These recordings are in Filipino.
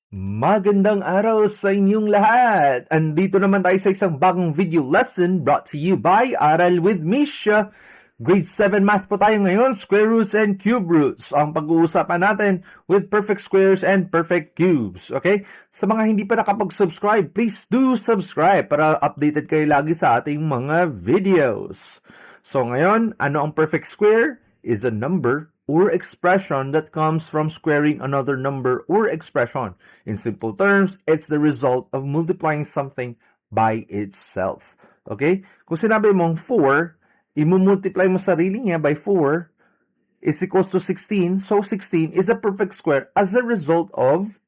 Magandang araw sa inyong lahat! Andito naman tayo sa isang bagong video lesson brought to you by Aral with Misha. Grade 7 Math po tayo ngayon, square roots and cube roots. Ang pag-uusapan natin with perfect squares and perfect cubes. Okay? Sa mga hindi pa nakapag-subscribe, please do subscribe para updated kayo lagi sa ating mga videos. So ngayon, ano ang perfect square? Is a number or expression that comes from squaring another number or expression. In simple terms, it's the result of multiplying something by itself. Okay? Kung sinabi mong 4, imumultiply mo sarili niya by 4 is equals to 16. So 16 is a perfect square as a result of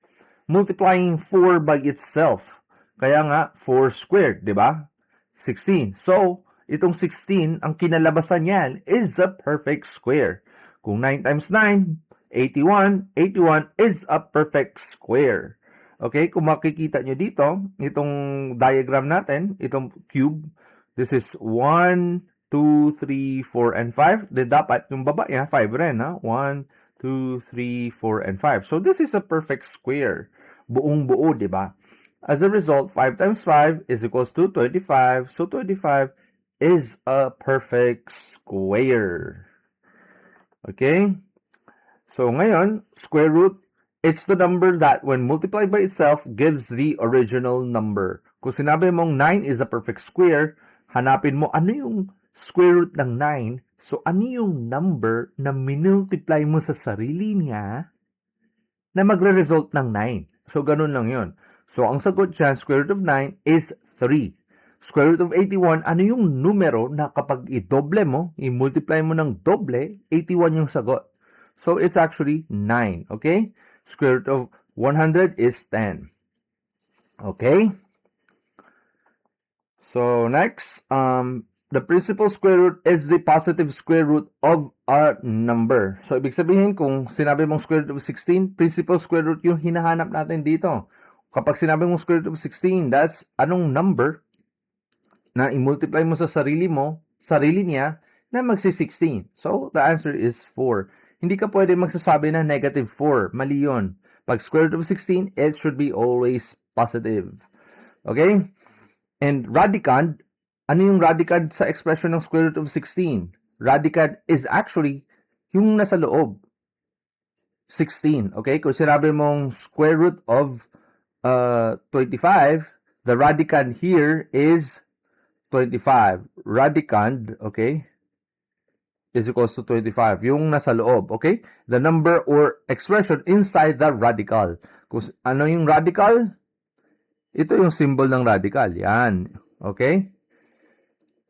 multiplying 4 by itself. Kaya nga, 4 squared, di ba? 16. So, itong 16, ang kinalabasan niyan is a perfect square. Kung 9 times 9, 81. 81 is a perfect square. Okay, kung makikita nyo dito, itong diagram natin, itong cube, this is 1, 2, 3, 4, and 5. Then dapat, yung baba niya, 5 rin, ha? 1, 2, 3, 4, and 5. So, this is a perfect square. Buong buo, di ba? As a result, 5 times 5 is equals to 25. So, 25 is a perfect square. Okay? So, ngayon, square root, it's the number that when multiplied by itself gives the original number. Kung sinabi mong 9 is a perfect square, hanapin mo ano yung square root ng 9. So, ano yung number na minultiply mo sa sarili niya na magre-result ng 9. So, ganun lang yun. So, ang sagot dyan, square root of 9 is 3. Square root of 81, ano yung numero na kapag i-doble mo, i-multiply mo ng doble, 81 yung sagot. So, it's actually 9. Okay? Square root of 100 is 10. Okay? So, next, the principal square root is the positive square root of a number. So, ibig sabihin, kung sinabi mong square root of 16, principal square root yung hinahanap natin dito. Kapag sinabi mong square root of 16, that's anong number na i-multiply mo sa sarili niya, na magsi-16. So, the answer is 4. Hindi ka pwede magsasabi na negative 4. Mali yun. Pag square root of 16, it should be always positive. Okay? And radicand, ano yung radicand sa expression ng square root of 16? Radicand is actually yung nasa loob. 16. Okay? Kung sinabi mong square root of 25, the radicand here is 25. Radicand, okay, is equals to 25. Yung nasa loob, okay? The number or expression inside the radical. Kung ano yung radical? Ito yung symbol ng radical. Yan. Okay?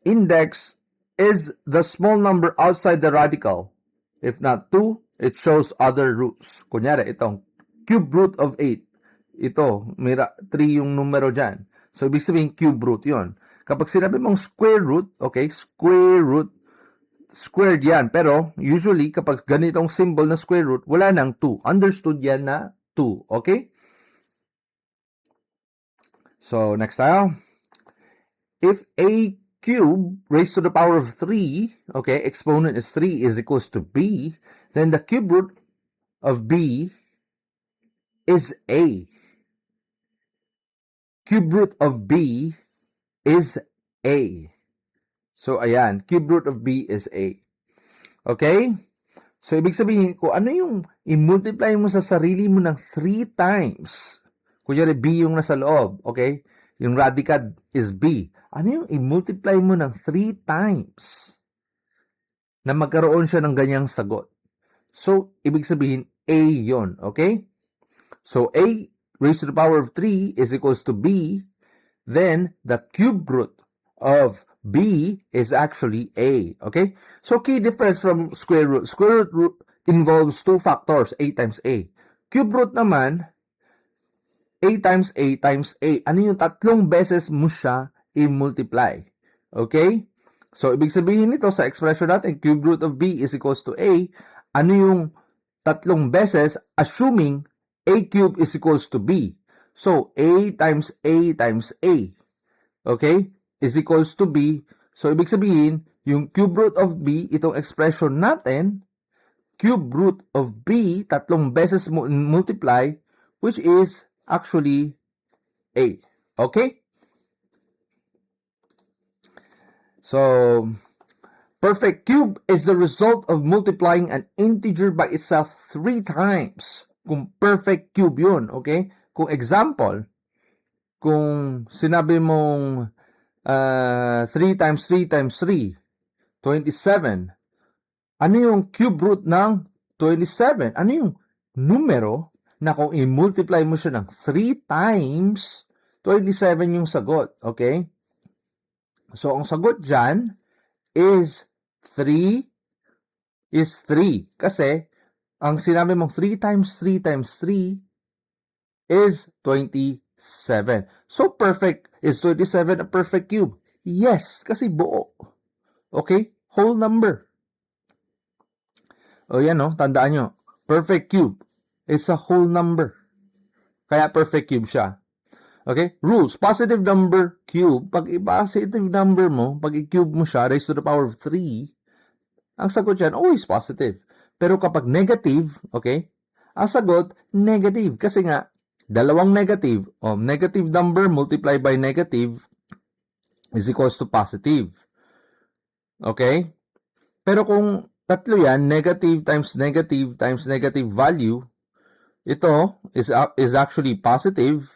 Index is the small number outside the radical. If not 2, it shows other roots. Kunyari, itong cube root of 8. Ito, 3 yung numero dyan. So, ibig sabihin, cube root yon. Kapag sinabi mong square root, okay, square root, squared yan. Pero, usually, kapag ganitong symbol na square root, wala nang 2. Understood yan na 2, okay? So, next tayo. If a cube raised to the power of 3, okay, exponent is 3 is equals to b, then the cube root of b is a. Cube root of b is a. So, ayan. Cube root of b is a. Okay? So, ibig sabihin, kung ano yung i-multiply mo sa sarili mo ng 3 times, kunyari b yung nasa loob, okay? Yung radicand is b. Ano yung i-multiply mo ng 3 times na magkaroon siya ng ganyang sagot? So, ibig sabihin, a yon, okay? So, a raised to the power of 3 is equals to b. Then, the cube root of b is actually a. Okay? So, key difference from square root. Square root involves 2 factors, a times a. Cube root naman, a times a times a. Ano yung tatlong beses mo siya i-multiply? Okay? So, ibig sabihin nito sa expression natin, cube root of b is equals to a. Ano yung tatlong beses assuming a cube is equals to b? So, a times a times a, okay, is equals to b. So, ibig sabihin, yung cube root of b, itong expression natin, cube root of b, tatlong beses mo multiply, which is actually A. Okay? So, perfect cube is the result of multiplying an integer by itself 3 times. Kung perfect cube yun, okay? Kung example, kung sinabi mong 3 times 3 times 3, 27. Ano yung cube root ng 27? Ano yung numero na kung i-multiply mo siya ng 3 times, 27 yung sagot, okay? So, ang sagot dyan is 3 Kasi, ang sinabi mong 3 times 3 times 3 is 27. So, perfect. Is 27 a perfect cube? Yes, kasi buo. Okay? Whole number. O yan o, tandaan nyo. Perfect cube. It's a whole number. Kaya perfect cube siya. Okay? Rules. Positive number cube. Pag i-positive number mo, pag i-cube mo siya, raised to the power of 3, ang sagot yan, always positive. Pero kapag negative, okay, ang sagot, negative. Kasi nga, dalawang negative, negative number multiplied by negative is equals to positive. Okay? Pero kung tatlo yan, negative times negative value, ito is actually positive,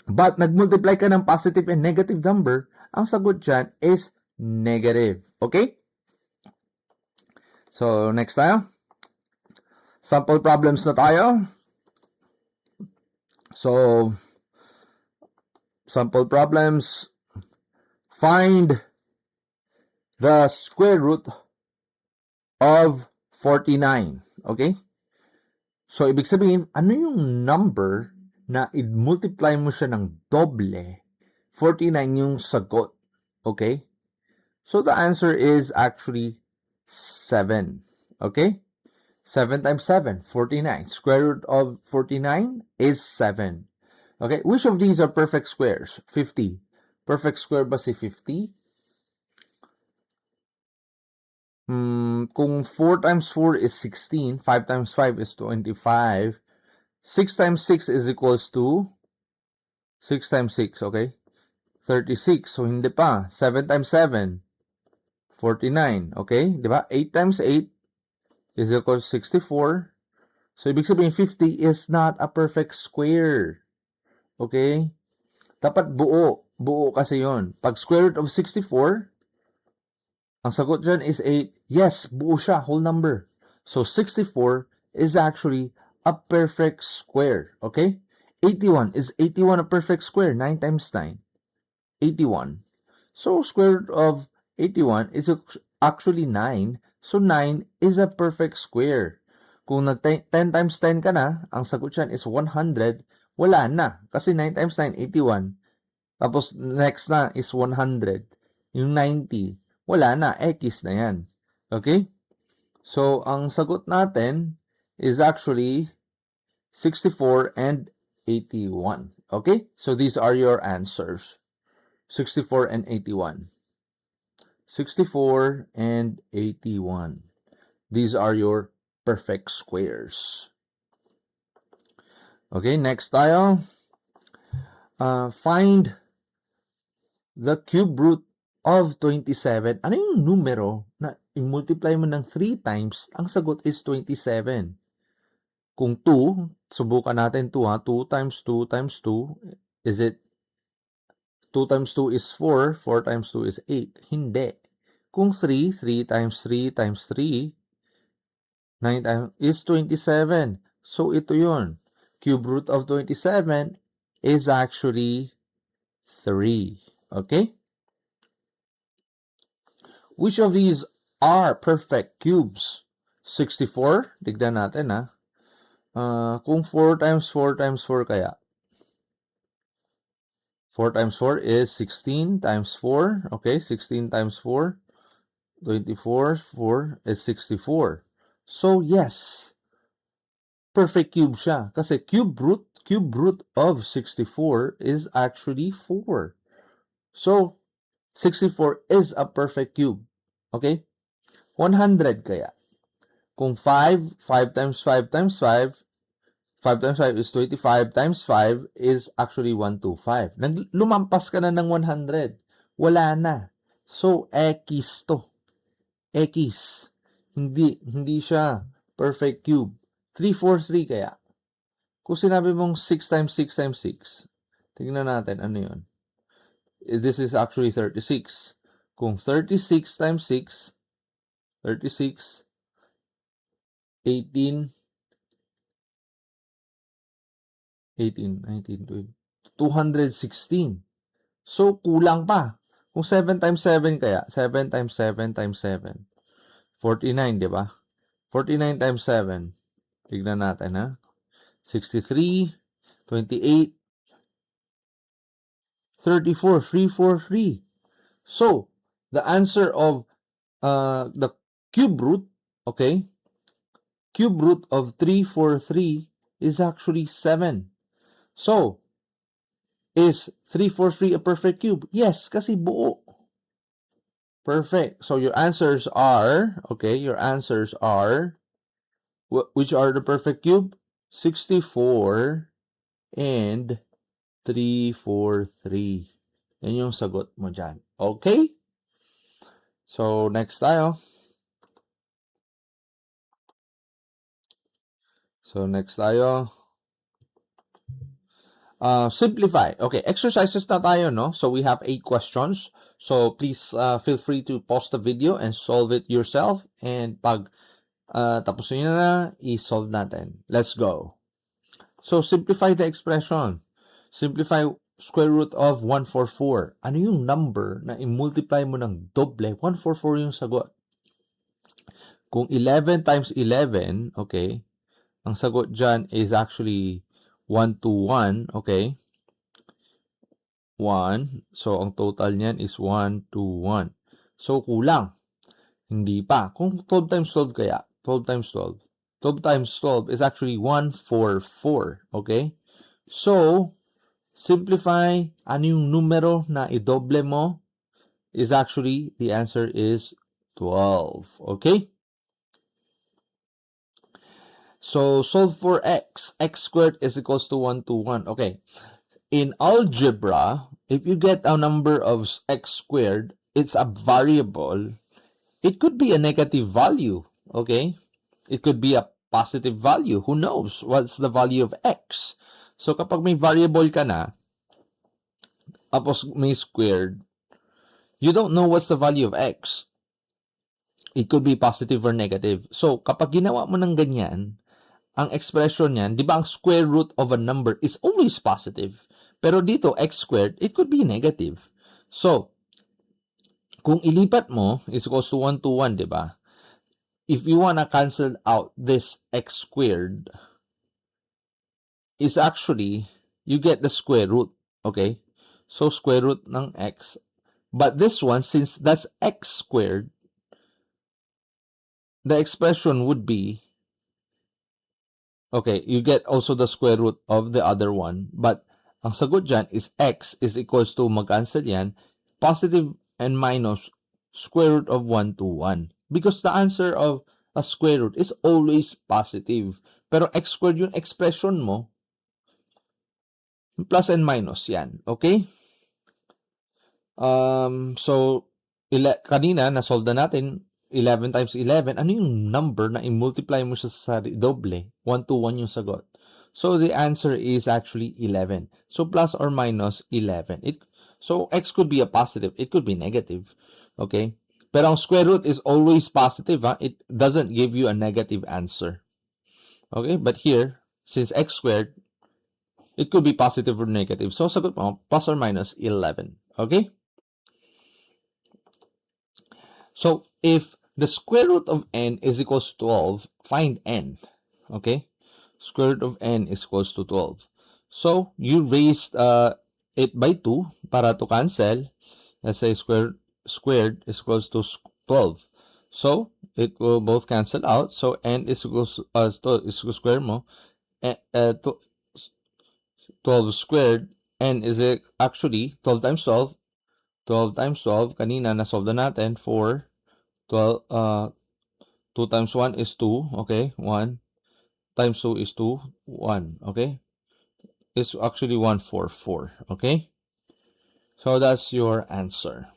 but nag-multiply ka ng positive and negative number, ang sagot dyan is negative. Okay? So, next tayo. Sample problems na tayo. So, sample problems. Find the square root of 49. Okay? So, ibig sabihin, ano yung number na i-multiply mo siya ng doble? 49 yung sagot. Okay? So, the answer is actually 7. Okay? 7 times 7, 49. Square root of 49 is 7. Okay? Which of these are perfect squares? 50. Perfect square ba si 50? Kung 4 times 4 is 16, 5 times 5 is 25, 6 times 6 is equals to 6 times 6, okay? 36. So, hindi pa. 7 times 7, 49. Okay? Diba? 8 times 8 is equals to 64. So, ibig sabihin, 50 is not a perfect square. Okay? Dapat buo. Buo kasi yon. Pag square root of 64, ang sagot dyan is 8. Yes, buo siya, whole number. So, 64 is actually a perfect square. Okay? 81. Is 81 a perfect square? 9 times 9. 81. So, square root of 81 is actually 9. So, 9 is a perfect square. Kung 10 times 10 ka na, ang sagot dyan is 100. Wala na. Kasi 9 times 9, 81. Tapos, next na is 100. Yung 90. Wala na. X na yan. Okay? So, ang sagot natin is actually 64 and 81. Okay? So, these are your answers. 64 and 81. 64 and 81. These are your perfect squares. Okay, next tayo. Find the cube root of 27. Ano yung numero na i-multiply mo ng 3 times, ang sagot is 27. Kung 2, subukan natin 2 ha. 2 times 2 times 2, is it 2 times 2 is 4, 4 times 2 is 8. Hindi. Kung 3, 3 times 3 times 3, 9 times is 27. So, ito yun. Cube root of 27 is actually 3. Okay? Which of these are perfect cubes? 64. Tignan natin ha. Kung 4 times 4 times 4 kaya. 4 times 4 is 16 times 4. Okay, 16 times 4. 24, 4 is 64. So, yes. Perfect cube siya. Kasi cube root of 64 is actually 4. So, 64 is a perfect cube. Okay? 100 kaya. Kung 5 times 5 times 5, 5 times 5 is 25 times 5 is actually 125. Lumampas ka na ng 100. Wala na. So, X to. X. Hindi siya perfect cube. 343 kaya. Kung sinabi mong 6 times 6 times 6, tingnan natin ano yun. This is actually 36. Kung 36 times 6, 36, 18, 19, 20, 216. So, kulang pa. Kung 7 times 7 kaya, 7 times 7 times 7, 49, di ba? 49 times 7. Tignan natin, ha? 63, 28, 34, 343. So, the answer of the cube root, okay? Cube root of 343 is actually 7. So, is 343 a perfect cube? Yes, kasi buo. Perfect. So, your answers are, okay, your answers are, which are the perfect cube? 64 and 343. Yan yung sagot mo dyan. Okay? So, next tayo. Simplify. Okay, exercises na tayo, no? So, we have 8 questions. So, please feel free to pause the video and solve it yourself. And pag tapos nyo na, i-solve natin. Let's go. So, simplify the expression. Simplify square root of 144. Ano yung number na i-multiply mo ng doble? 144 yung sagot. Kung 11 times 11, okay, ang sagot dyan is actually 121, okay? 1. So, ang total niyan is 121. So, kulang. Hindi pa. Kung 12 times 12 kaya, 12 times 12. 12 times 12 is actually 144, okay? So, simplify ano yung numero na idoble mo is actually, the answer is 12, okay? So, solve for x. X squared is equals to 121. Okay. In algebra, if you get a number of x squared, it's a variable. It could be a negative value. Okay. It could be a positive value. Who knows what's the value of x? So, kapag may variable ka na, tapos may squared, you don't know what's the value of x. It could be positive or negative. So, kapag ginawa mo ng ganyan, ang expression niyan, di ba ang square root of a number is always positive. Pero dito, x squared, it could be negative. So, kung ilipat mo, is equals to 1 to 1, di ba? If you wanna cancel out this x squared, is actually, you get the square root, okay? So, square root ng x. But this one, since that's x squared, the expression would be, okay, you get also the square root of the other one, but ang sagot dyan is x is equals to, mag-cancel yan, positive and minus square root of 1 to 1. Because the answer of a square root is always positive. Pero x squared yung expression mo, plus and minus yan. Okay? So, kanina, na-solve na natin, 11 times 11, ano yung number na i-multiply mo siya sa doble? 1 to 1 yung sagot. So, the answer is actually 11. So, plus or minus 11. So, x could be a positive. It could be negative. Okay? Pero ang square root is always positive. Ha? It doesn't give you a negative answer. Okay? But here, since x squared, it could be positive or negative. So, sagot mo, plus or minus 11. Okay? So, if the square root of n is equals to 12, find n. Okay? Square root of n is equals to 12. So, you raised it by 2 para to cancel. Let's say squared is equals to 12. So, it will both cancel out. So, n is equals is square mo. 12 squared, n is actually 12 times 12. 12 times 12, kanina na-solve na natin, 4, 12, 2 times 1 is 2, okay, 1, times 2 is 2, 1, okay? It's actually 144, okay? So that's your answer.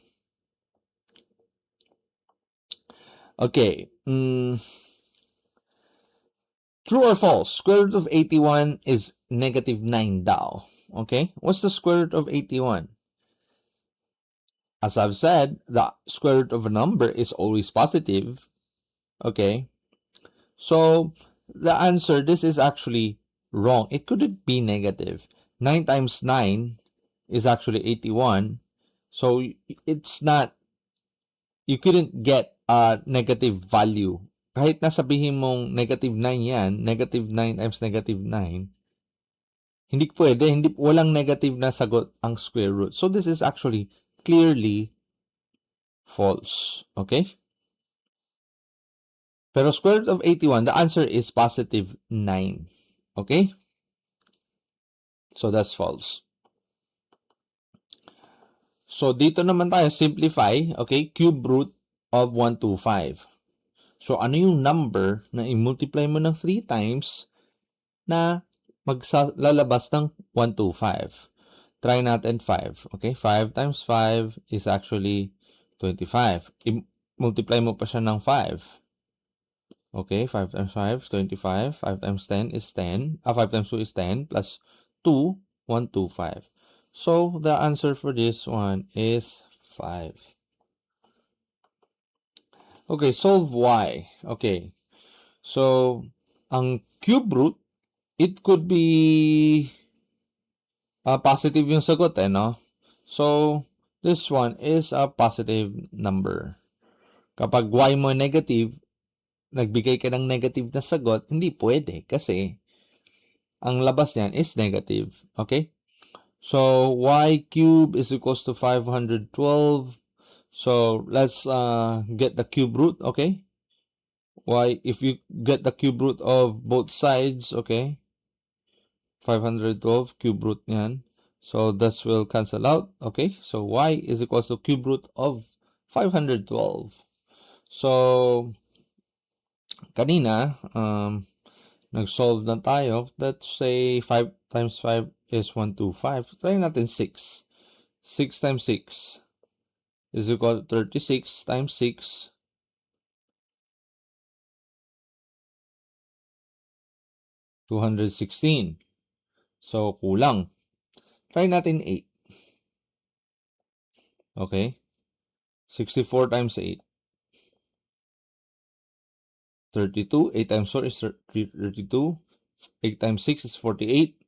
Okay, true or false? Square root of 81 is negative 9 daw. Okay, what's the square root of 81? As I've said, the square root of a number is always positive. Okay, so the answer, this is actually wrong. It couldn't be negative. 9 times 9 is actually 81. So it's not, you couldn't get a negative value. Kahit na sabihin mong negative 9 yan, negative 9 times negative 9, hindi pwede, walang negative na sagot ang square root. So this is actually clearly false. Okay? Pero square root of 81, the answer is positive 9. Okay? So that's false. So dito naman tayo, simplify, okay? Cube root of 125. So ano yung number na i-multiply mo ng 3 times na maglalabas ng 125? Try natin 5. Okay? 5 times 5 is actually 25. I-multiply mo pa siya ng 5. Okay? 5 times 5 is 25. 5 times 10 is 10. 5 times 2 is 10 plus 2, 125. So, the answer for this one is 5. Okay, solve y. Okay. So, ang cube root, it could be positive yung sagot, no? So, this one is a positive number. Kapag y mo negative, nagbigay ka ng negative na sagot, hindi pwede kasi ang labas niyan is negative. Okay? So, y cube is equals to 512. So, let's get the cube root, okay? If you get the cube root of both sides, okay? 512, cube root niyan. So, this will cancel out, okay? So, y is equals to cube root of 512. So, kanina, nag-solve na tayo. Let's say 5 times 5 is 125. Try natin 6. 6 times 6 is equal to 36 times 6. 216. So, kulang. Try natin 8. Okay? 64 times 8. 32. 8 times 4 is 32. 8 times 6 is 48.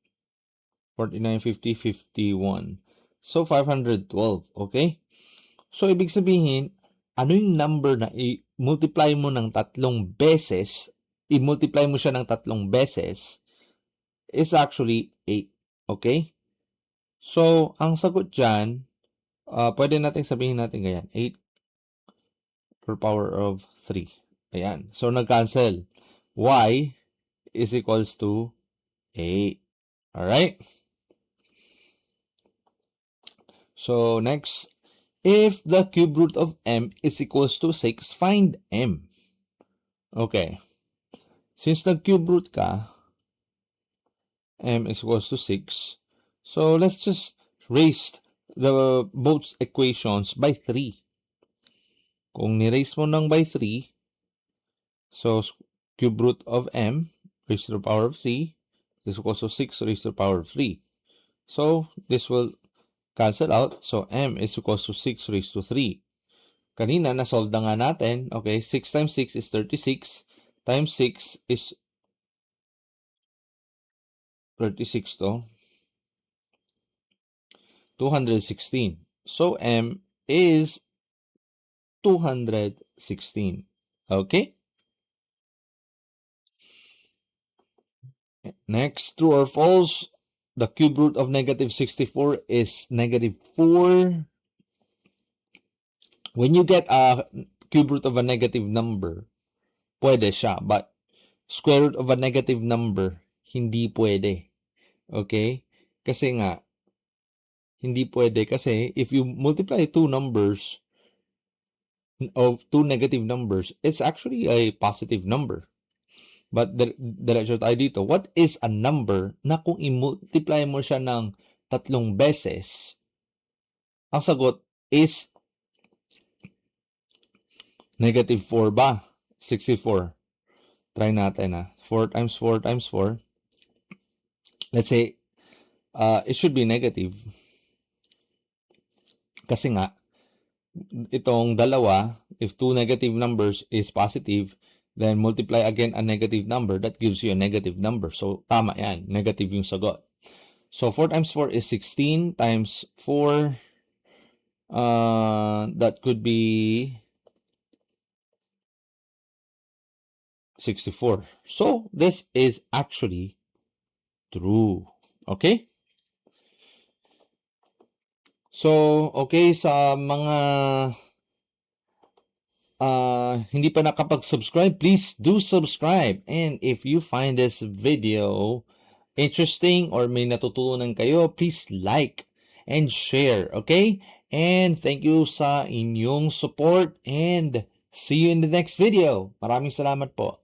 49, 50, 51. So, 512. Okay? So, ibig sabihin, ano yung number na i-multiply mo ng 3 beses, i-multiply mo siya ng 3 beses, is actually 8. Okay? So, ang sagot dyan, pwede natin sabihin natin ganyan, 8 per power of 3. Ayan. So, nag-cancel. Y is equals to 8. Alright? So, next, if the cube root of m is equals to 6, find m. Okay. Since nag-cube root ka, m is equals to 6. So, let's just raise the both equations by 3. Kung ni-raise mo ng by 3, so, cube root of m raised to the power of 3 is equals to 6 raised to the power of 3. So, this will cancel out. So, m is equals to 6 raised to 3. Kanina, na-solve na nga natin. Okay, 6 times 6 is 36. Times 6 is 36 to 216. So, m is 216. Okay? Next, true or false? The cube root of negative 64 is negative 4. When you get a cube root of a negative number, pwede siya. But square root of a negative number, hindi pwede. Okay? Kasi nga, hindi pwede. Kasi if you multiply two numbers of two negative numbers, it's actually a positive number. But diretso tayo dito. What is a number na kung i-multiply mo siya ng 3 beses, ang sagot is -4 ba? 64. Try natin 4 times 4 times 4. Let's say, it should be negative. Kasi nga, itong dalawa, if two negative numbers is positive, then multiply again a negative number, that gives you a negative number. So, tama yan. Negative yung sagot. So, 4 times 4 is 16 times 4. That could be 64. So, this is actually true. Okay? So, okay, sa mga hindi pa nakapag-subscribe, please do subscribe. And if you find this video interesting or may natutunan kayo, please like and share, okay? And thank you sa inyong support and see you in the next video. Maraming salamat po.